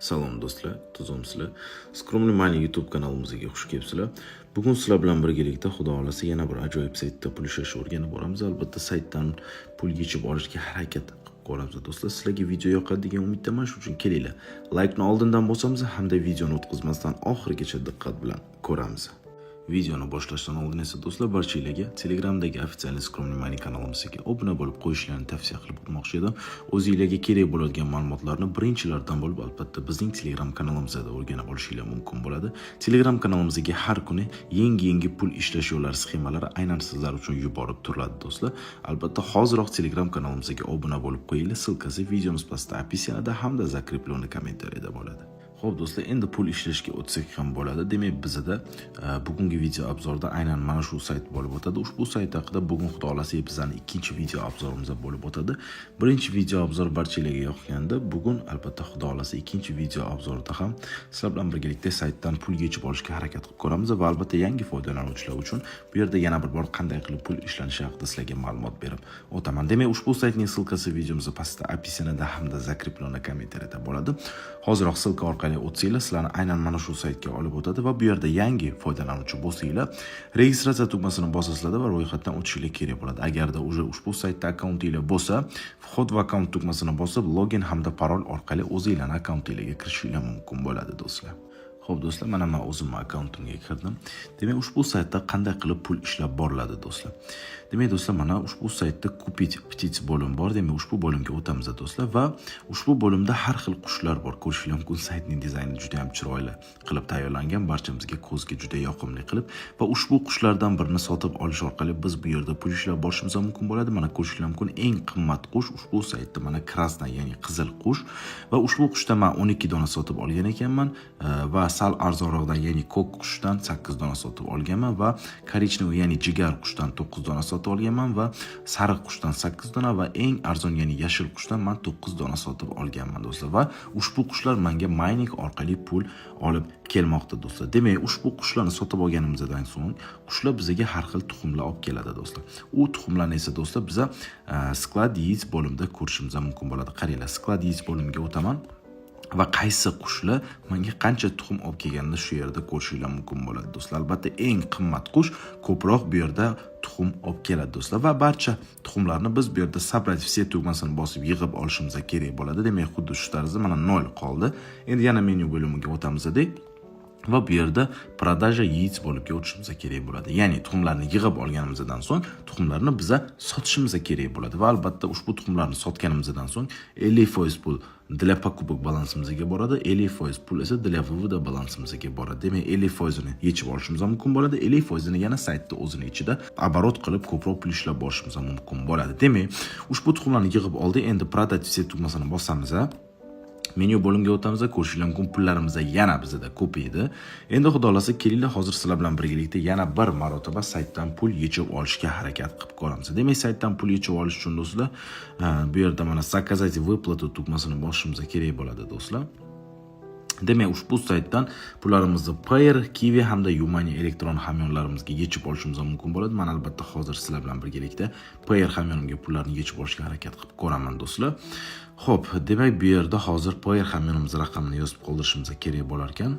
Salom do'stlar, tuzumsizlar. Skromli Money YouTube kanalimizga xush kelibsizlar. Bugun sizlar bilan birgalikda Xudo xolasa yana bir ajoyib saytda pul ishlashni o'rganib boramiz. Albatta saytdan pul yechib olishga harakat qilib ko'ramiz do'stlar. Sizlarga video yoqadi degan umiddaman, shuning uchun kelinglar. Like-ni oldindan bosamiz hamda videoni o'tkazmasdan oxirigacha diqqat bilan ko'ramiz. Videoni boshlashdan oldin esa do'stlar barchalarga Telegramdagi ofitsial Skromli Money kanalimizga obuna bo'lib qo'yishlarini tavsiya qilib o'tmoqchi edim. O'zingizlarga kerak bo'ladigan ma'lumotlarni birinchilardan bo'lib albatta bizning Telegram kanalimizda o'rganib olishinglar mumkin bo'ladi. Telegram kanalimizga har kuni yangi pul ishlash yo'llari, sxemalari aynan sizlar uchun yuborib turiladi do'stlar. Albatta hoziroq Telegram kanalimizga obuna bo'lib qo'yinglar. Silkasi videomiz pastda opisyonida hamda zakreploni kommentariyada bo'ladi. Xo'p do'stlar, endi pul ishlashga o'tsak ham bo'ladi. Demak, bizda bugungi video obzorda aynan mana shu sayt bo'lib o'tadi. Ushbu sayt haqida bugun xudo xolasa bizning ikkinchi video obzorimiz bo'lib o'tadi. Birinchi video obzor barchalarga yoqqanda, bugun albatta xudo xolasa ikkinchi video obzorda ham sizlar bilan birgalikda saytdan pul yechib olishga harakat qilib ko'ramiz va albatta yangi foydalanuvchilar uchun bu yerda yana bir bor qanday qilib pul ishlanishi haqida sizlarga ma'lumot berib o'taman. Demak, ushbu saytning silkasi videomiz pastda opisyonida hamda zakreploni kommentariyada bo'ladi. Hoziroq silka orqali o'tsanglar sizlarni aynan mana shu saytga olib o'tadi va bu yerda yangi foydalanuvchi bo'lsanglar registratsiya tugmasini bosasizlar va ro'yxatdan o'tishinglar kerak bo'ladi. Agarda ushbu saytda akkauntinglar bo'lsa, vhod va akkaunt tugmasini bosib login hamda parol orqali o'zingizlarning akkauntingizga kirishinglar mumkin bo'ladi do'stlar. Xo'p do'stlar, mana men o'zimning akkauntimga kirdim. Demak, ushbu saytda qanday qilib pul ishlab boriladi do'stlar. Demak do'stlar, mana ushbu saytda kupit ptic bo'lim bor. Demak, ushbu bo'limga o'tamiz do'stlar va ushbu bo'limda har xil qushlar bor. Ko'rishingiz mumkin, saytning dizayni juda ham chiroyli qilib tayyorlangan, barchamizga ko'zga juda yoqimli qilib va ushbu qushlardan birini sotib olish orqali biz bu yerda pul ishlab borishimiz mumkin bo'ladi. Mana ko'rishingiz mumkin, eng qimmat qush ushbu saytda mana krasnoy, ya'ni qizil qush va ushbu qushdan men 12 dona sotib olgan ekanman va sal arzonroqdan, ya'ni ko'k qushdan 8 dona sotib olganman va korичневый, ya'ni jigar qushdan 9 dona sotib olganman va sariq qushdan 8 dona va eng arzon, ya'ni yashil qushdan men 9 dona sotib olganman do'stlar va ushbu qushlar menga mining orqali pul olib kelmoqda do'stlar. Demak, ushbu qushlarni sotib olganimizdan so'ng qushlar bizga har xil tuxumlar olib keladi do'stlar. U tuxumlarni esa do'stlar biz sklad yeyis bo'limida ko'rishimiz mumkin bo'ladi. Qaranglar, sklad yeyis bo'limiga o'taman va qaysi qushlar menga qancha tuxum olib kelganini shu yerda ko'rishinglar mumkin bo'ladi do'stlar. Albatta eng qimmat qush ko'proq bu yerda tuxum olib keladi do'stlar va barcha tuxumlarni biz bu yerda собрать все tugmasini bosib yig'ib olishimiz kerak bo'ladi. Demak, xuddi shu tarzda mana 0 qoldi. Endi yana menyu bo'limiga o'tamiz va bu yerda продажа яиц bo'libga o'tishimiz kerak bo'ladi. Ya'ni tuxumlarni yig'ib olganimizdan so'ng tuxumlarni biz sotishimiz kerak bo'ladi va albatta ushbu tuxumlarni sotganimizdan so'ng 50% pul для покупок balansimizga boradi, 50% pul esa для вывода balansimizga boradi. Demak, 50%ni yechib olishimiz mumkin bo'ladi, 50%ni yana saytda o'zining ichida оборот qilib ko'proq pul ishlab borishimiz mumkin bo'ladi. Demak, ushbu tuxumlarni yig'ib oldik. Endi продать все tugmasini bosamiz. Menyu bo'limiga o'tamiz. Ko'rishingiz mumkin, pullarimiz yana bizda ko'paydi. Endi xudo xolasa kelinglar, hozir sizlar bilan birgalikda yana bir marotaba saytdan pul yechib olishga harakat qilib ko'ramiz. Demak, saytdan pul yechib olish uchun do'stlar, bu yerda mana заказать выплату tugmasini bosishimiz kerak bo'ladi do'stlar. Demak, ushbu saytdan pullarimizni Payer, Kiwi hamda Yumani elektron hamyonlarimizga yechib olishimiz mumkin bo'ladi. Men albatta hozir sizlar bilan birgalikda Payer hamyonimga pullarni yechib olishga harakat qilib ko'raman do'stlar. Xo'p, demak bu yerda hozir Payer hamyonimiz raqamini yozib qoldirishimiz kerak bo'lar ekan.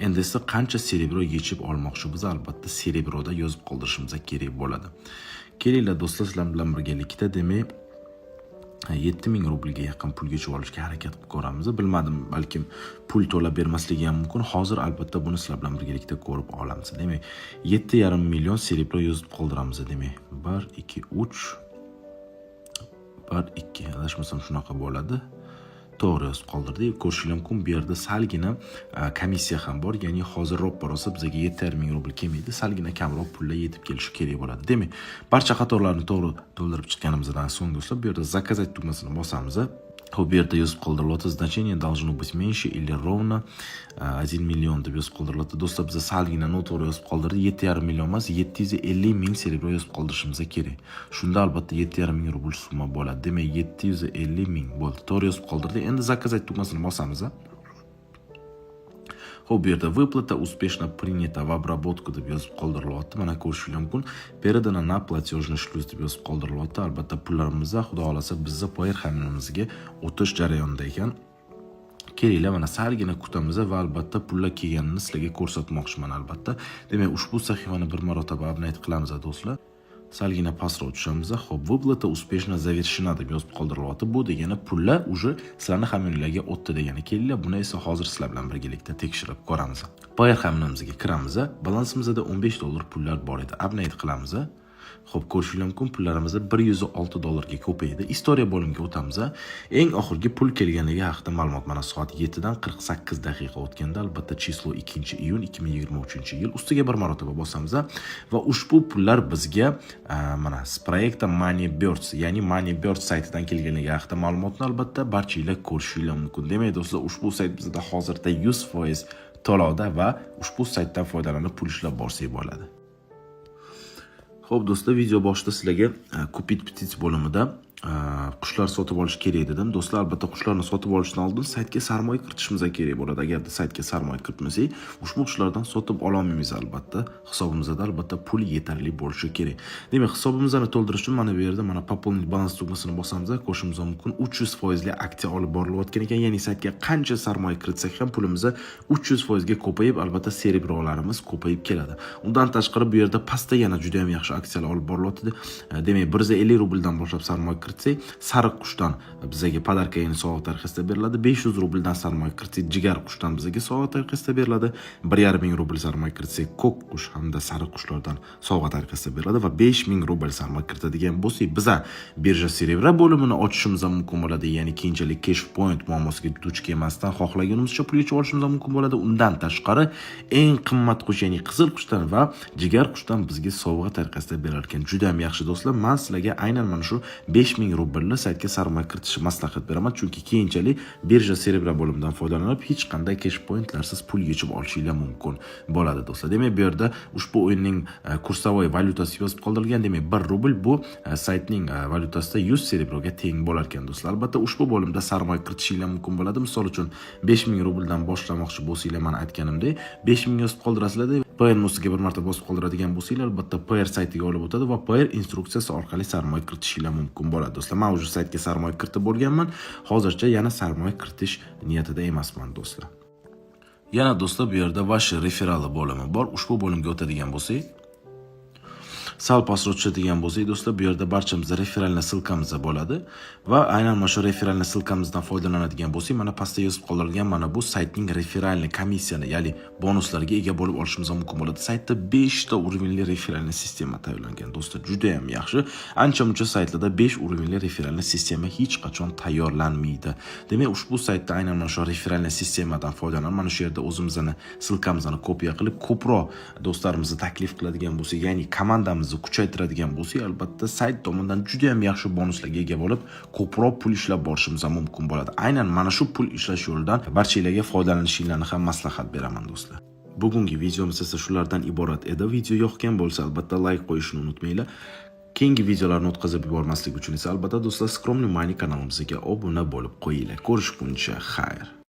Endi esa qancha serebro yechib olmoqchi biz albatta serebroda yozib qoldirishimiz kerak bo'ladi. Kelinglar do'stlar, sizlar bilan birgalikda demak 7000 rublga yaqin pul yechib olishga harakat qilib ko'ramiz. Bilmadim, balkim pul to'lab bermasligi ham mumkin. Hozir albatta buni sizlar bilan birgalikda ko'rib olamiz. Demak, 7,5 million serebro yozib qoldiramiz. Demak, 1 2 3 1 2 adashmasam shunaqa bo'ladi. To'g'ri yozib qoldirdik. Ko'rishingiz mumkin, bu yerda salgina komissiya ham bor. Ya'ni hozir ro'ppa-rosa bizga 7,5 rubl kelmaydi. Salgina kamroq pullar yetib kelishi kerak bo'ladi. Demak, barcha qatorlarni to'g'ri to'ldirib chiqqanimizdan so'ng do'stlar, bu yerda заказать tugmasini bosamiz. Bu yerda yozib qoldiriladi, значение должно быть меньше или ровно 1 million deb yozib qoldiriladi. Do'stlar, biz salgina noto'g'ri yozib qoldirdik. 7,5 million emas, 750 ming serebro yozib qoldirishimiz kerak. Shunda albatta 7,5 ming rubl summa bo'ladi. Demak, 750 ming bo'ldi. To'g'ri yozib qoldirdik. Endi заказать tugmasini bosamiz. Xo'p, bu yerda выплата успешно принята в обработку deb yozib qoldirilyapti. Mana ko'rishingiz mumkin. Передано на платежный шлюз deb yozib qoldirilyapti. Albatta pullarimiz xudo xolasa bizni poyer hamyonimizga o'tish jarayonida ekan. Kelinglar, mana salgina kutamiz va albatta pullar kelganini sizlarga ko'rsatmoqchiman albatta. Demak, ushbu sahifani bir marotaba update qilamiz do'stlar. Salgina pastroq tushamiz. Xo'p, выплата успешно завершена deb yozib qoldirilyapti. Bu degani pullar уже sizlarning hamyonlarga o'tdi degani. Kelinglar, buni esa hozir sizlar bilan birgalikda tekshirib ko'ramiz. Poyer hamyonimizga kiramiz. Balansimizda $15 pullar bor edi. Update qilamiz. Xo'p, ko'rishingiz mumkin, pullarimiz $106 ko'paydi. Istoriya bo'limiga o'tamiz. Eng oxirgi pul kelganligi haqida ma'lumot mana soat 7 dan 48 daqiqa o'tganda, albatta chislo 2-iyun 2023-yil ustiga bir marotaba bosamiz va ushbu pullar bizga mana proyekta Moneybirds, ya'ni Moneybirds saytidan kelganligi haqida ma'lumotni albatta barchalar ko'rishingiz mumkin. Demak, do'stlar, ushbu sayt bizda hozirda 100% to'lovda va ushbu saytdan foydalanib pul ishlab borsak bo'ladi. Xo'p do'stlar, video boshida sizlarga Kupit Petits bo'limida qushlar sotib olish kerak dedim. Do'stlar, albatta qushlarni sotib olishdan oldin saytga sarmoya kiritishimiz kerak bo'ladi. Agarda saytga sarmoya kiritmasak, ushbu qushlardan sotib ola olmaymiz albatta. Hisobimizda albatta pul yetarli bo'lishi kerak. Demak, hisobimizni to'ldirish uchun mana bu yerda mana пополнить balans tugmasini bosamiz. Ko'rishimiz mumkin 300% li aksiya olib borilayotgan ekan. Ya'ni saytga qancha sarmoya kiritsak ham pulimiz 300% ga ko'payib, albatta serebrolarimiz ko'payib keladi. Undan tashqari bu yerda pastda yana juda ham yaxshi aksiyalar olib borilyapti. Demak, 150 rubldan boshlab sarmoya kiritsak, sariq qushdan bizga podarka ya'ni sovg'a tariqasida beriladi. 500 rubldan sarmoya kiritsak, jigar qushdan bizga sovg'a tariqasida beriladi. 1,5 rubl sarmoya kiritsak, ko'k qush hamda sariq qushlardan sovg'a tariqasida beriladi va 5000 rubl sarmoya kiritadigan bo'lsak, biz birja serebra bo'limini ochishimiz mumkin bo'ladi. Ya'ni keyinchalik cash point muammosiga duch kelmasdan xohlaganimizcha pul yechib olishimiz mumkin bo'ladi. Undan tashqari eng qimmat qush, ya'ni qizil qushdan va jigar qushdan bizga sovg'a tariqasida berilgan. Juda ham yaxshi do'stlar. Men sizlarga aynan mana shu 5000 rublni saytga sarmoya kiritishni maslahat beraman, chunki keyinchalik birja serebra bo'limidan foydalanib hech qanday cash pointlarsiz pul yechib olishingiz mumkin bo'ladi do'stlar. Demak, bu yerda ushbu o'yinning kursavoy valyutasi yozib qoldirilgan. Demak, 1 rubl bu saytning valyutasida 100 serebroga teng bo'lar ekan do'stlar. Albatta ushbu bo'limda sarmoya kiritishingiz mumkin bo'ladi. Misol uchun 5000 rubldan boshlamoqchi bo'lsanglar, men aytganimdek 5000 yozib qoldirasizlar. Poyer ustiga bir marta bosib qoldiradigan bo'lsanglar, albatta Poyer saytiga olib o'tadi va Poyer instruksiyasi orqali sarmoya kiritishingiz mumkin bo'ladi do'stlar. Men o'sha saytga sarmoya kiritib bo'lganman. Hozircha yana sarmoya kiritish niyatida emasman do'stlar. Yana do'stlar, bu yerda vash referali bo'limi bor. Ushbu bo'limga o'tadigan bo'lsak, sal pastroq tushadigan bo'lsak do'stlar, bu yerda barchamizda referalni silkamiz bo'ladi va aynan mana shu referalni silkamizdan foydalanadigan bo'lsak, mana pastda yozib qoldirilgan mana bu saytning referalni komissiyani, ya'ni bonuslarga ega bo'lib olishimiz mumkin bo'ladi. Saytda 5 ta urovnli referalni sistema tayyorlangan do'stlar. Juda ham yaxshi. Ancha-muncha saytlarda 5 urovnli referalni sistema hech qachon tayyorlanmaydi. Demak, ushbu saytda aynan mana shu referalni sistemadan foydalanib, mana shu yerda o'zimizning silkamizni kopiya qilib, ko'proq do'stlarimizni taklif qiladigan bo'lsak, ya'ni komandamiz kuchaytiradigan bo'lsak, albatta sayt tomonidan juda ham yaxshi bonuslarga ega bo'lib, ko'proq pul ishlab borishimiz mumkin bo'ladi. Aynan mana shu pul ishlash yo'lidan barchalarga foydalanishingizni ham maslahat beraman do'stlar. Bugungi videomiz esa shulardan iborat edi. Video yoqgan bo'lsa, albatta like qo'yishni unutmanglar. Keyingi videolarni o'tkazib yubormaslik uchun esa albatta do'stlar, Skromniy Money kanalimizga obuna bo'lib qo'yinglar. Ko'rishguncha xayr.